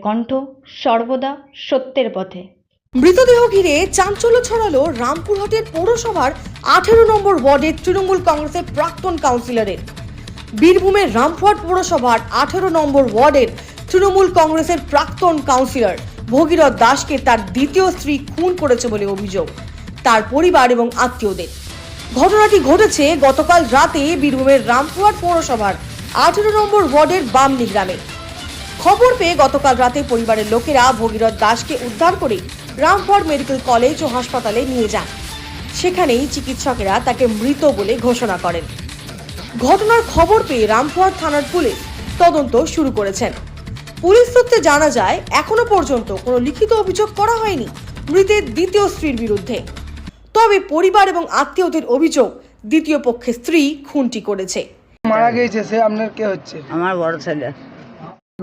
কণ্ঠ, সর্বদা সত্যের পথে। মৃতদেহ ঘিরে চাঞ্চল্য ছড়ালো রামপুরহাটের পৌরসভার 18 নম্বর ওয়ার্ডের তৃণমূল কংগ্রেসের প্রাক্তন কাউন্সিলরের। বীরভূমের রামপুরহাট পৌরসভার 18 নম্বর ওয়ার্ডের তৃণমূল কংগ্রেসের প্রাক্তন কাউন্সিলর ভগীরথ দাসকে তার দ্বিতীয় স্ত্রী খুন করেছে বলে অভিযোগ তার পরিবার এবং আত্মীয়দের। ঘটনাটি ঘটেছে গতকাল রাতে বীরভূমের রামপুরহাট পৌরসভার 18 নম্বর ওয়ার্ডের বামনি গ্রামে। খবর পেয়ে গতকাল রাতে পরিবারের লোকেরা ভগীরথ দাসকে উদ্ধার করে রামপুরহাট মেডিকেল কলেজ ও হাসপাতালে নিয়ে যান। সেখানেই চিকিৎসকেরা তাকে মৃত বলে ঘোষণা করেন। ঘটনার খবর পেয়ে রামপুরহাট থানার পুলিশ তদন্ত শুরু করেছেন। পুলিশ সূত্রে জানা যায় এখনো পর্যন্ত কোনো লিখিত অভিযোগ করা হয়নি মৃতের দ্বিতীয় স্ত্রীর বিরুদ্ধে। তবে পরিবার এবং আত্মীয়দের অভিযোগ দ্বিতীয় পক্ষের স্ত্রী খুনটি করেছে। মারা গিয়েছে সে আপনার কে হচ্ছে? আমার বড় ছেলে।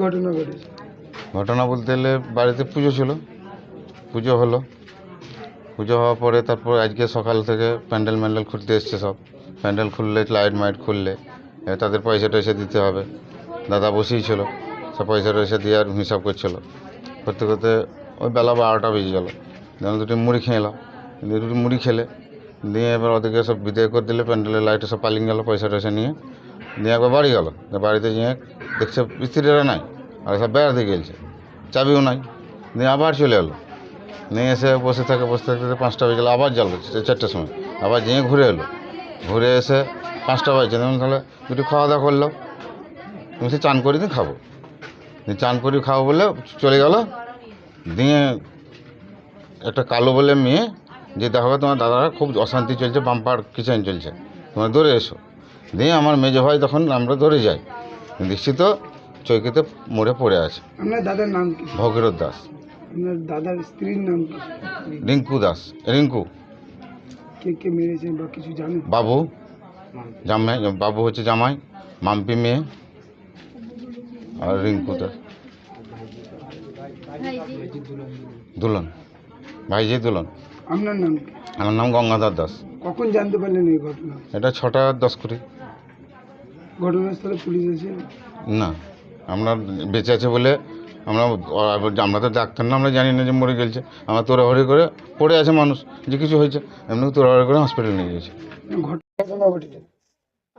ঘটনা ঘটেছে, ঘটনা বলতে গেলে বাড়িতে পুজো ছিল, পুজো হলো, পুজো হওয়ার পরে তারপর আজকে সকাল থেকে প্যান্ডেল খুলতে এসছে। সব প্যান্ডেল খুললে, লাইট মাইট খুললে তাদের পয়সা টয়সা দিতে হবে। দাদা বসেই ছিল, সব পয়সা টয়সা দিয়ে আর হিসাব করছিল। করতে করতে ওই বেলা 12টা বেজে গেল। যেমন দুটি মুড়ি খেয়ে এলাম, দুটি মুড়ি খেলে দিয়ে এবার ওদেরকে সব বিদায় করে দিলে। প্যান্ডেলের লাইটে সব পালিয়ে গেল পয়সা টয়সা নিয়ে। দিয়ে একবার বাড়ি গেল, বাড়িতে গিয়ে দেখছে স্ত্রীরা নাই, আর সব বেড়াতে গেছে, চাবিও নাই। দিয়ে আবার চলে এলো, নিয়ে এসে বসে থাকতে 5টা বেজে গেলো। আবার জল 4টার সময় আবার যেয়ে ঘুরে এলো, ঘুরে এসে 5টা বাজছে। যেমন তাহলে দুটো খাওয়া দাওয়া করলো, তুমি সে চান করি খাবো, দিয়ে চান করি খাবো বলে চলে গেল। দিয়ে একটা কালো বলে মেয়ে যে দেখো তোমার দাদারা খুব অশান্তি চলছে, বাম্পার কিচেন চলছে, তোমরা দৌড়ে এসো। দিয়ে আমার মেজো ভাই তখন আমরা দৌড়ে যাই, নিশ্চিত চৌকিতে মরে পড়ে আছে। আপনার দাদার নাম কি? ভগীরথ দাস। আপনার দাদার স্ত্রীর নাম কি? রিঙ্কু দাস। রিঙ্কু। কে কে মেরেছেন বা কিছু জানেন? বাবু জামাই, বাবু হচ্ছে জামাই, মাম্পি মেয়ে, আর রিঙ্কু দাস দুলন, ভাইজি দুলন। আপনার নাম কি? আমার নাম গঙ্গাধর দাস। কখন জানতে পারলেন এই ঘটনা? এটা 6:10 ঘটনাস্থলে পুলিশ এসে? না, আমরা বেঁচে আছে বলে আমরা তো ডাক্তার না, আমরা জানি না যে মরে গেছে। আমরা তোড়াহড়ি করে পড়ে আছে মানুষ, যে কিছু হয়েছে এমনি তোড়াহড়ি করে হসপিটালে নিয়ে গেছে। ঘটনা ঘটেছে।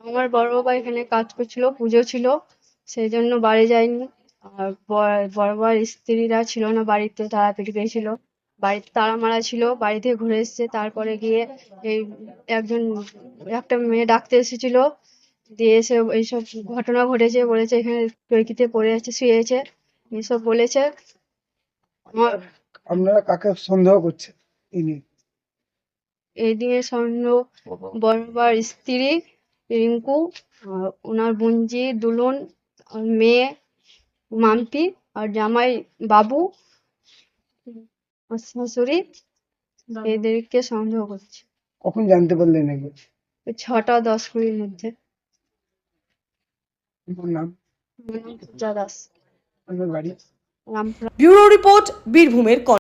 আমার বড় বাবা এখানে কাজ করছিল, পুজো ছিল, সেই জন্য বাড়ি যায়নি। আর বড় বাবার স্ত্রীরা ছিল না বাড়িতে, তারাপীঠ গেছিল, বাড়িতে তালা মারা ছিল, বাড়ি থেকে ঘুরে এসেছে। তারপরে গিয়ে এই একটা মেয়ে ডাকতে এসেছিল, দিয়ে এসে এইসব ঘটনা ঘটেছে, বলেছে এখানে চৌকিতে পড়ে আছে, শুয়েছে, এইসব বলেছে। আমার আপনারা কাকে সন্দেহ করছেন এই নিয়ে? এই দিয়ে সন্দেহ বড় বাবার স্ত্রী রিঙ্কু, আর ওনার বোনজি দুলন, আর মেয়ে মাম্পি, আর জামাই বাবু, আর শাশুড়ি, এদেরকে সন্দেহ করছে। কখন জানতে পারলেন এগুলো? ওই 6:10 মধ্যে। আপনার নাম, পূজা দাস, আপনার বাড়ি? রামপুরা। ব্যুরো রিপোর্ট, বীরভূমের